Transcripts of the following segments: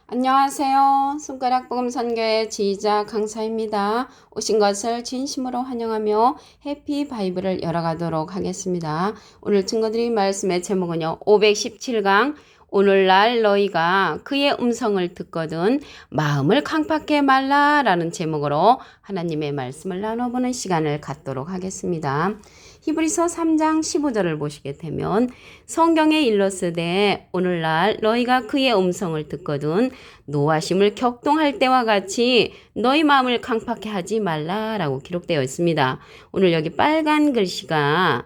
안녕하세요. 손가락 복음 선교의 지휘자 강사입니다. 오신 것을 진심으로 환영하며 해피 바이블을 열어가도록 하겠습니다. 오늘 증거드린 말씀의 제목은요. 517강 오늘날 너희가 그의 음성을 듣거든 마음을 강팍해 말라라는 제목으로 하나님의 말씀을 나눠보는 시간을 갖도록 하겠습니다. 히브리서 3장 15절을 보시게 되면 성경에 일렀으되 오늘날 너희가 그의 음성을 듣거든 노하심을 격동할 때와 같이 너희 마음을 강팍해 하지 말라라고 기록되어 있습니다. 오늘 여기 빨간 글씨가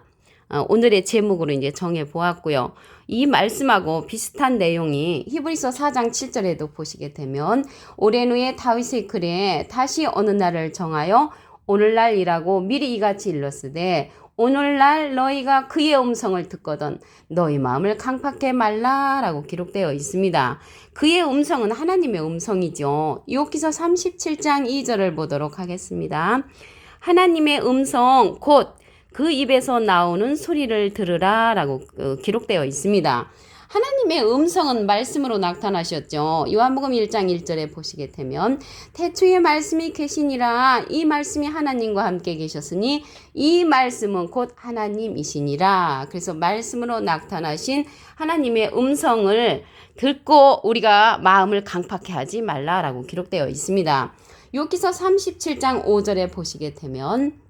오늘의 제목으로 이제 정해 보았고요. 이 말씀하고 비슷한 내용이 히브리서 4장 7절에도 보시게 되면 오랜 후에 다윗의 글에 다시 어느 날을 정하여 오늘날이라고 미리 이같이 일렀으되 오늘날 너희가 그의 음성을 듣거든 너희 마음을 강팍해 말라라고 기록되어 있습니다. 그의 음성은 하나님의 음성이죠. 욥기서 37장 2절을 보도록 하겠습니다. 하나님의 음성 곧 그 입에서 나오는 소리를 들으라 라고 기록되어 있습니다. 하나님의 음성은 말씀으로 나타나셨죠. 요한복음 1장 1절에 보시게 되면 태초에 말씀이 계시니라 이 말씀이 하나님과 함께 계셨으니 이 말씀은 곧 하나님이시니라. 그래서 말씀으로 나타나신 하나님의 음성을 듣고 우리가 마음을 강팍해 하지 말라라고 기록되어 있습니다. 욥기서 37장 5절에 보시게 되면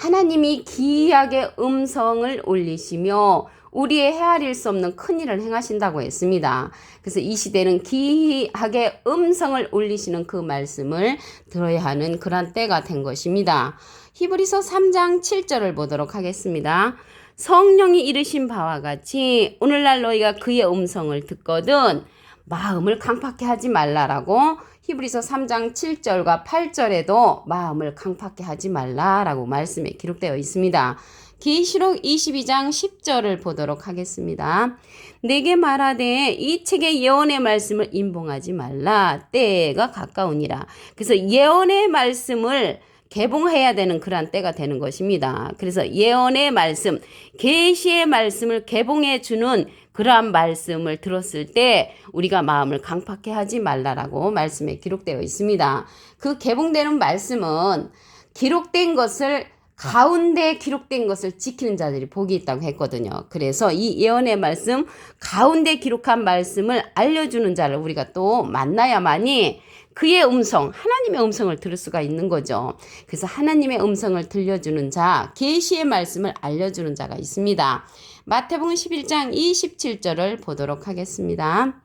하나님이 기이하게 음성을 올리시며 우리의 헤아릴 수 없는 큰일을 행하신다고 했습니다. 그래서 이 시대는 기이하게 음성을 올리시는 그 말씀을 들어야 하는 그런 때가 된 것입니다. 히브리서 3장 7절을 보도록 하겠습니다. 성령이 이르신 바와 같이 오늘날 너희가 그의 음성을 듣거든 마음을 강팍해 하지 말라라고 히브리서 3장 7절과 8절에도 마음을 강팍해 하지 말라라고 말씀에 기록되어 있습니다. 계시록 22장 10절을 보도록 하겠습니다. 내게 말하되 이 책의 예언의 말씀을 임봉하지 말라 때가 가까우니라. 그래서 예언의 말씀을 개봉해야 되는 그러한 때가 되는 것입니다. 그래서 예언의 말씀, 계시의 말씀을 개봉해 주는 그러한 말씀을 들었을 때 우리가 마음을 강팍해 하지 말라라고 말씀에 기록되어 있습니다. 그 개봉되는 말씀은 기록된 것을 가운데 기록된 것을 지키는 자들이 복이 있다고 했거든요. 그래서 이 예언의 말씀 가운데 기록한 말씀을 알려주는 자를 우리가 또 만나야만이 그의 음성, 하나님의 음성을 들을 수가 있는 거죠. 그래서 하나님의 음성을 들려주는 자, 계시의 말씀을 알려주는 자가 있습니다. 마태복음 11장 27절을 보도록 하겠습니다.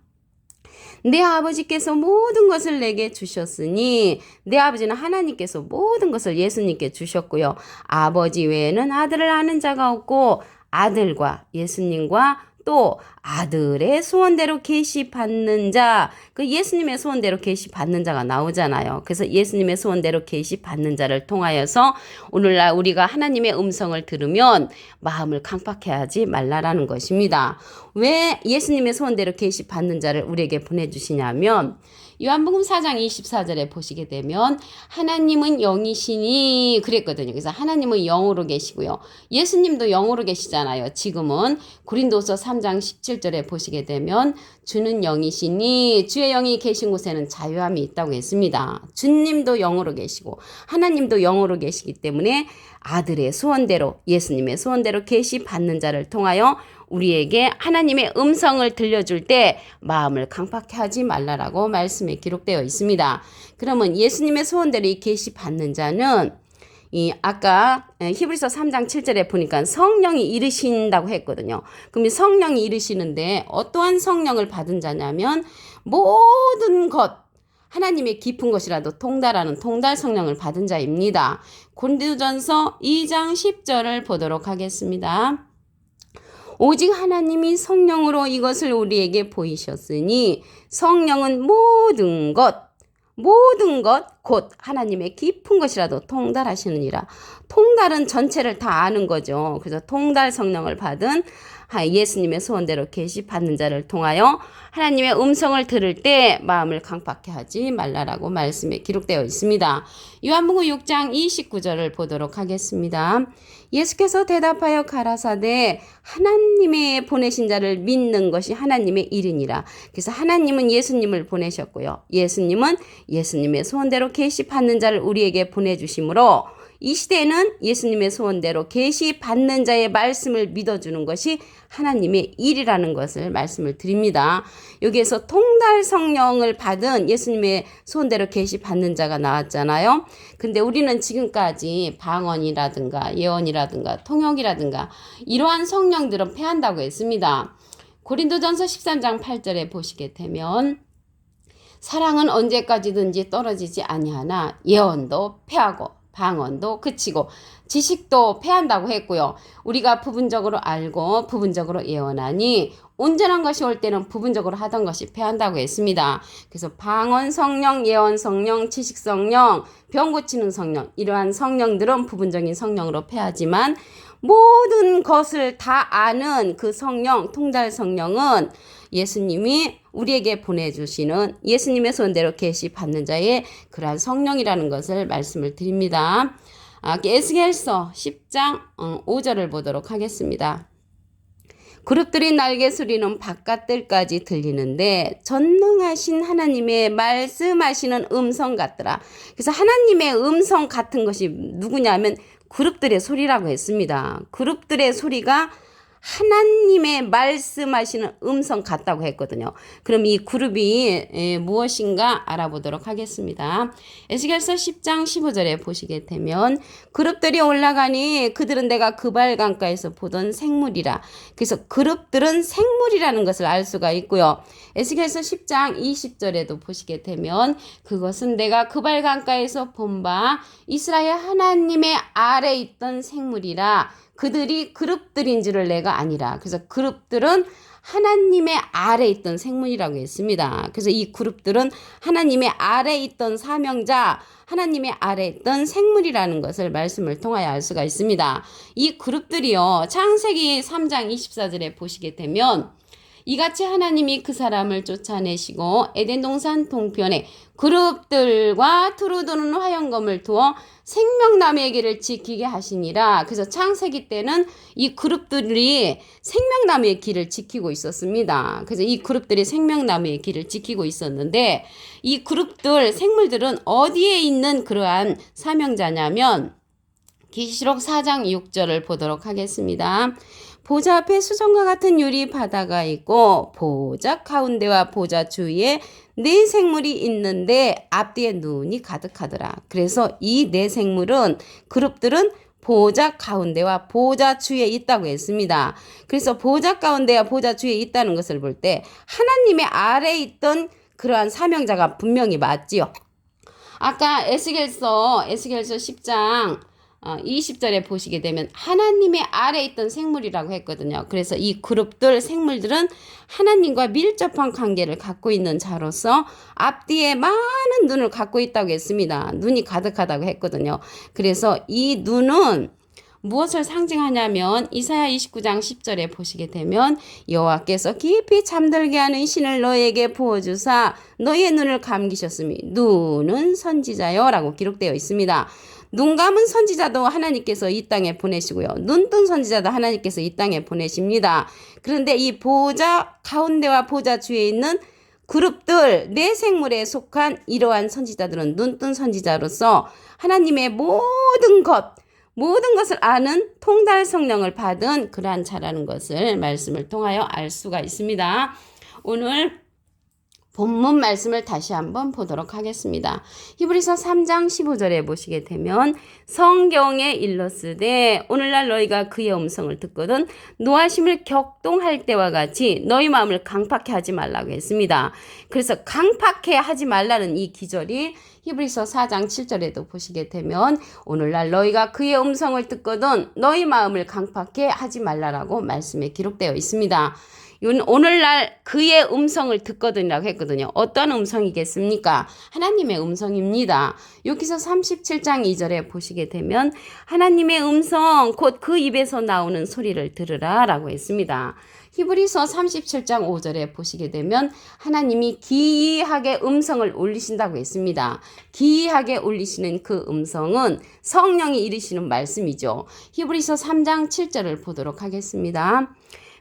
내 아버지께서 모든 것을 내게 주셨으니 내 아버지는 하나님께서 모든 것을 예수님께 주셨고요. 아버지 외에는 아들을 아는 자가 없고 아들과 예수님과 또 아들의 소원대로 계시받는 자, 그 예수님의 소원대로 계시받는 자가 나오잖아요. 그래서 예수님의 소원대로 계시받는 자를 통하여서 오늘날 우리가 하나님의 음성을 들으면 마음을 강팍해 하지 말라라는 것입니다. 왜 예수님의 소원대로 계시받는 자를 우리에게 보내주시냐면 요한복음 4장 24절에 보시게 되면 하나님은 영이시니 그랬거든요. 그래서 하나님은 영으로 계시고요. 예수님도 영으로 계시잖아요. 지금은 고린도서 3장 17절에 보시게 되면 주는 영이시니 주의 영이 계신 곳에는 자유함이 있다고 했습니다. 주님도 영으로 계시고 하나님도 영으로 계시기 때문에 아들의 소원대로 예수님의 소원대로 계시받는 자를 통하여 우리에게 하나님의 음성을 들려줄 때 마음을 강팍해 하지 말라라고 말씀에 기록되어 있습니다. 그러면 예수님의 소원대로 이 계시받는 자는 아까 히브리서 3장 7절에 보니까 성령이 이르신다고 했거든요. 그럼 이 성령이 이르시는데 어떠한 성령을 받은 자냐면 모든 것 하나님의 깊은 것이라도 통달하는 통달 성령을 받은 자입니다. 고린도전서 2장 10절을 보도록 하겠습니다. 오직 하나님이 성령으로 이것을 우리에게 보이셨으니 성령은 모든 것 곧 하나님의 깊은 것이라도 통달하시느니라. 통달은 전체를 다 아는 거죠. 그래서 통달 성령을 받은 예수님의 소원대로 계시 받는 자를 통하여 하나님의 음성을 들을 때 마음을 강팍해 하지 말라라고 말씀에 기록되어 있습니다. 요한복음 6장 29절을 보도록 하겠습니다. 예수께서 대답하여 가라사대 하나님의 보내신 자를 믿는 것이 하나님의 일이니라. 그래서 하나님은 예수님을 보내셨고요. 예수님은 예수님의 소원대로 계시 받는 자를 우리에게 보내주시므로 이 시대에는 예수님의 소원대로 계시 받는 자의 말씀을 믿어주는 것이 하나님의 일이라는 것을 말씀을 드립니다. 여기에서 통달 성령을 받은 예수님의 소원대로 계시 받는 자가 나왔잖아요. 근데 우리는 지금까지 방언이라든가 예언이라든가 통역이라든가 이러한 성령들은 패한다고 했습니다. 고린도전서 13장 8절에 보시게 되면 사랑은 언제까지든지 떨어지지 아니하나 예언도 패하고 방언도 그치고 지식도 패한다고 했고요. 우리가 부분적으로 알고 부분적으로 예언하니 온전한 것이 올 때는 부분적으로 하던 것이 패한다고 했습니다. 그래서 방언 성령, 예언 성령, 지식 성령, 병 고치는 성령 이러한 성령들은 부분적인 성령으로 패하지만 모든 것을 다 아는 그 성령, 통달 성령은 예수님이 우리에게 보내주시는 예수님의 손대로 계시 받는 자의 그러한 성령이라는 것을 말씀을 드립니다. 에스겔서 10장 5절을 보도록 하겠습니다. 그룹들이 날개 소리는 바깥들까지 들리는데 전능하신 하나님의 말씀하시는 음성 같더라. 그래서 하나님의 음성 같은 것이 누구냐면 그룹들의 소리라고 했습니다. 그룹들의 소리가 하나님의 말씀하시는 음성 같다고 했거든요. 그럼 이 그룹이 무엇인가 알아보도록 하겠습니다. 에스겔서 10장 15절에 보시게 되면 그룹들이 올라가니 그들은 내가 그발강가에서 보던 생물이라. 그래서 그룹들은 생물이라는 것을 알 수가 있고요. 에스겔서 10장 20절에도 보시게 되면 그것은 내가 그발강가에서 본 바 이스라엘 하나님의 아래 있던 생물이라. 그들이 그룹들인 줄을 내가 아니라. 그래서 그룹들은 하나님의 아래 있던 생물이라고 했습니다. 그래서 이 그룹들은 하나님의 아래 있던 사명자, 하나님의 아래 있던 생물이라는 것을 말씀을 통하여 알 수가 있습니다. 이 그룹들이요, 창세기 3장 24절에 보시게 되면 이같이 하나님이 그 사람을 쫓아내시고 에덴 동산 동편에 그룹들과 두루두는 화영검을 두어 생명나무의 길을 지키게 하시니라. 그래서 창세기 때는 이 그룹들이 생명나무의 길을 지키고 있었습니다. 그래서 이 그룹들이 생명나무의 길을 지키고 있었는데 이 그룹들, 생물들은 어디에 있는 그러한 사명자냐면 계시록 4장 6절을 보도록 하겠습니다. 보좌 앞에 수정과 같은 유리 바다가 있고 보좌 가운데와 보좌 주위에 네 생물이 있는데 앞뒤에 눈이 가득하더라. 그래서 이 네 생물은 그룹들은 보좌 가운데와 보좌 주위에 있다고 했습니다. 그래서 보좌 가운데와 보좌 주위에 있다는 것을 볼 때 하나님의 아래에 있던 그러한 사명자가 분명히 맞지요. 아까 에스겔서 10장 20절에 보시게 되면 하나님의 아래에 있던 생물이라고 했거든요. 그래서 이 그룹들, 생물들은 하나님과 밀접한 관계를 갖고 있는 자로서 앞뒤에 많은 눈을 갖고 있다고 했습니다. 눈이 가득하다고 했거든요. 그래서 이 눈은 무엇을 상징하냐면 이사야 29장 10절에 보시게 되면 여호와께서 깊이 잠들게 하는 신을 너에게 부어주사 너의 눈을 감기셨으니 눈은 선지자요 라고 기록되어 있습니다. 눈 감은 선지자도 하나님께서 이 땅에 보내시고요. 눈 뜬 선지자도 하나님께서 이 땅에 보내십니다. 그런데 이 보좌 가운데와 보좌 주위에 있는 그룹들, 네 생물에 속한 이러한 선지자들은 눈 뜬 선지자로서 하나님의 모든 것을 아는 통달 성령을 받은 그러한 자라는 것을 말씀을 통하여 알 수가 있습니다. 오늘 본문 말씀을 다시 한번 보도록 하겠습니다. 히브리서 3장 15절에 보시게 되면 성경에 일렀으되 오늘날 너희가 그의 음성을 듣거든 노하심을 격동할 때와 같이 너희 마음을 강팍해 하지 말라고 했습니다. 그래서 강팍해 하지 말라는 이 기절이 히브리서 4장 7절에도 보시게 되면 오늘날 너희가 그의 음성을 듣거든 너희 마음을 강팍해 하지 말라라고 말씀에 기록되어 있습니다. 오늘날 그의 음성을 듣거든이라고 했거든요. 어떤 음성이겠습니까? 하나님의 음성입니다. 여기서 37장 2절에 보시게 되면 하나님의 음성 곧 그 입에서 나오는 소리를 들으라 라고 했습니다. 히브리서 37장 5절에 보시게 되면 하나님이 기이하게 음성을 울리신다고 했습니다. 기이하게 울리시는 그 음성은 성령이 이르시는 말씀이죠. 히브리서 3장 7절을 보도록 하겠습니다.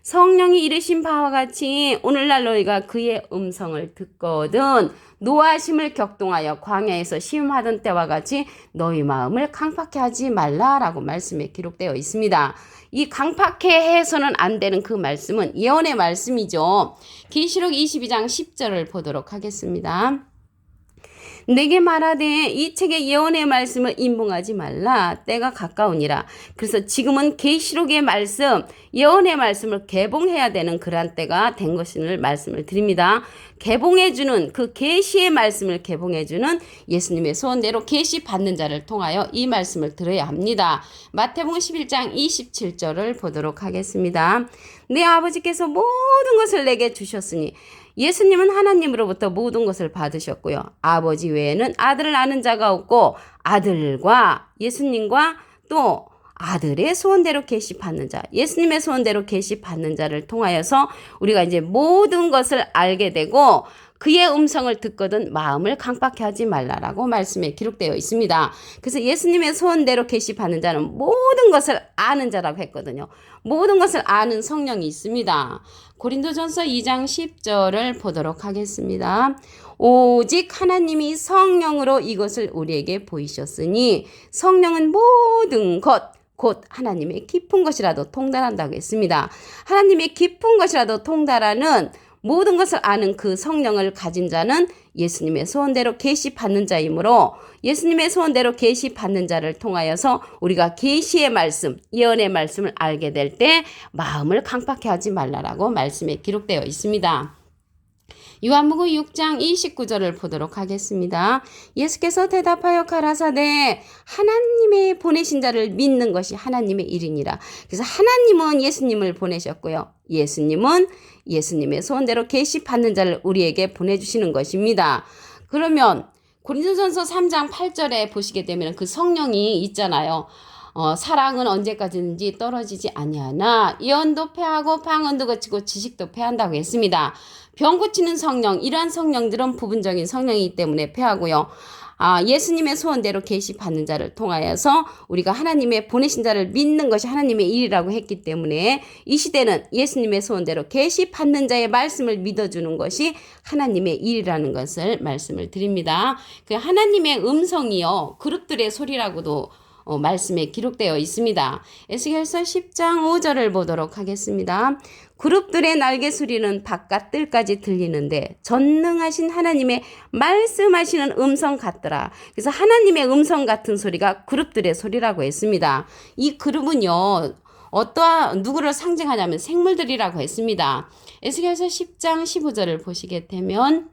성령이 이르신 바와 같이 오늘날 너희가 그의 음성을 듣거든 노하심을 격동하여 광야에서 시험하던 때와 같이 너희 마음을 강팍해 하지 말라라고 말씀에 기록되어 있습니다. 이 강팍해 해서는 안 되는 그 말씀은 예언의 말씀이죠. 계시록 22장 10절을 보도록 하겠습니다. 내게 말하되 이 책의 예언의 말씀을 임봉하지 말라. 때가 가까우니라. 그래서 지금은 계시록의 말씀, 예언의 말씀을 개봉해야 되는 그러한 때가 된 것을 말씀을 드립니다. 개봉해주는 그 계시의 말씀을 개봉해주는 예수님의 소원대로 계시 받는 자를 통하여 이 말씀을 들어야 합니다. 마태복음 11장 27절을 보도록 하겠습니다. 내 아버지께서 모든 것을 내게 주셨으니 예수님은 하나님으로부터 모든 것을 받으셨고요. 아버지 외에는 아들을 아는 자가 없고 아들과 예수님과 또 아들의 소원대로 계시 받는 자, 예수님의 소원대로 계시 받는 자를 통하여서 우리가 이제 모든 것을 알게 되고 그의 음성을 듣거든 마음을 강팍해 하지 말라라고 말씀에 기록되어 있습니다. 그래서 예수님의 소원대로 계시 받는 자는 모든 것을 아는 자라고 했거든요. 모든 것을 아는 성령이 있습니다. 고린도전서 2장 10절을 보도록 하겠습니다. 오직 하나님이 성령으로 이것을 우리에게 보이셨으니 성령은 모든 것 곧 하나님의 깊은 것이라도 통달한다고 했습니다. 하나님의 깊은 것이라도 통달하는 모든 것을 아는 그 성령을 가진 자는 예수님의 소원대로 계시 받는 자이므로 예수님의 소원대로 계시 받는 자를 통하여서 우리가 계시의 말씀, 예언의 말씀을 알게 될 때 마음을 강팍해 하지 말라라고 말씀에 기록되어 있습니다. 요한복음 6장 29절을 보도록 하겠습니다. 예수께서 대답하여 가라사대 하나님의 보내신 자를 믿는 것이 하나님의 일이니라. 그래서 하나님은 예수님을 보내셨고요. 예수님은 예수님의 소원대로 계시 받는 자를 우리에게 보내주시는 것입니다. 그러면 고린도전서 3장 8절에 보시게 되면 그 성령이 있잖아요. 사랑은 언제까지든지 떨어지지 아니하나 예언도 패하고 방언도 거치고 지식도 패한다고 했습니다. 병 고치는 성령, 이러한 성령들은 부분적인 성령이기 때문에 패하고요. 예수님의 소원대로 계시 받는 자를 통하여서 우리가 하나님의 보내신 자를 믿는 것이 하나님의 일이라고 했기 때문에 이 시대는 예수님의 소원대로 계시 받는 자의 말씀을 믿어주는 것이 하나님의 일이라는 것을 말씀을 드립니다. 그 하나님의 음성이요 그룹들의 소리라고도 말씀에 기록되어 있습니다. 에스겔서 10장 5절을 보도록 하겠습니다. 그룹들의 날개 소리는 바깥 뜰까지 들리는데 전능하신 하나님의 말씀하시는 음성 같더라. 그래서 하나님의 음성 같은 소리가 그룹들의 소리라고 했습니다. 이 그룹은요. 누구를 상징하냐면 생물들이라고 했습니다. 에스겔서 10장 15절을 보시게 되면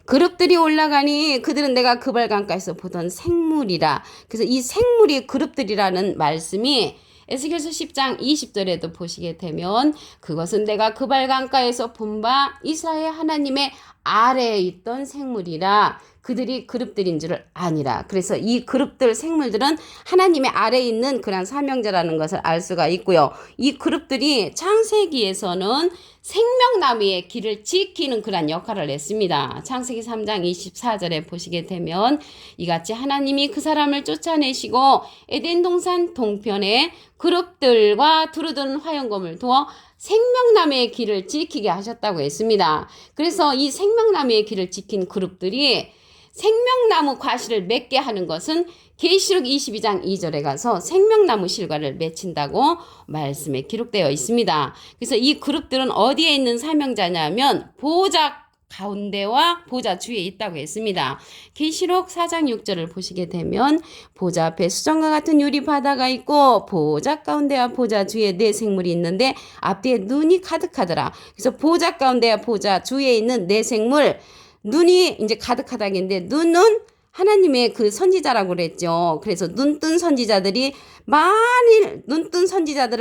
그룹들이 올라가니 그들은 내가 그발강가에서 보던 생물이라. 그래서 이 생물이 그룹들이라는 말씀이 에스겔서 10장 20절에도 보시게 되면 그것은 내가 그발강가에서 본 바 이스라엘 하나님의 아래에 있던 생물이라. 그들이 그룹들인 줄을 아니라. 그래서 이 그룹들 생물들은 하나님의 아래에 있는 그런 사명자라는 것을 알 수가 있고요. 이 그룹들이 창세기에서는 생명나무의 길을 지키는 그런 역할을 했습니다. 창세기 3장 24절에 보시게 되면 이같이 하나님이 그 사람을 쫓아내시고 에덴 동산 동편에 그룹들과 두루드는 화영검을 두어 생명나무의 길을 지키게 하셨다고 했습니다. 그래서 이 생명나무의 길을 지킨 그룹들이 생명나무 과실을 맺게 하는 것은 계시록 22장 2절에 가서 생명나무 실과를 맺힌다고 말씀에 기록되어 있습니다. 그래서 이 그룹들은 어디에 있는 사명자냐면 보호자 가운데와 보좌 주위에 있다고 했습니다. 계시록 4장 6절을 보시게 되면 보좌 앞에 수정과 같은 유리 바다가 있고 보좌 가운데와 보좌 주위에 네 생물이 있는데 앞뒤에 눈이 가득하더라. 그래서 보좌 가운데와 보좌 주위에 있는 네 생물 눈이 이제 가득하다는데 눈은 하나님의 그 선지자라고 그랬죠. 그래서 눈뜬 선지자들을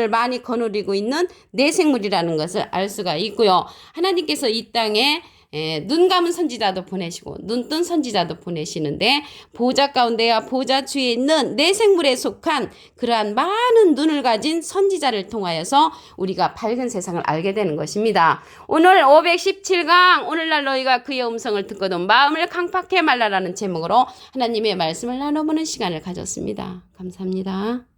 많이 거느리고 있는 내생물이라는 것을 알 수가 있고요. 하나님께서 이 땅에 눈 감은 선지자도 보내시고 눈 뜬 선지자도 보내시는데 보좌 가운데와 보좌 주위에 있는 내생물에 속한 그러한 많은 눈을 가진 선지자를 통하여서 우리가 밝은 세상을 알게 되는 것입니다. 오늘 517강 오늘날 너희가 그의 음성을 듣거든 마음을 강팍해 말라라는 제목으로 하나님의 말씀을 나눠보는 시간을 가졌습니다. 감사합니다.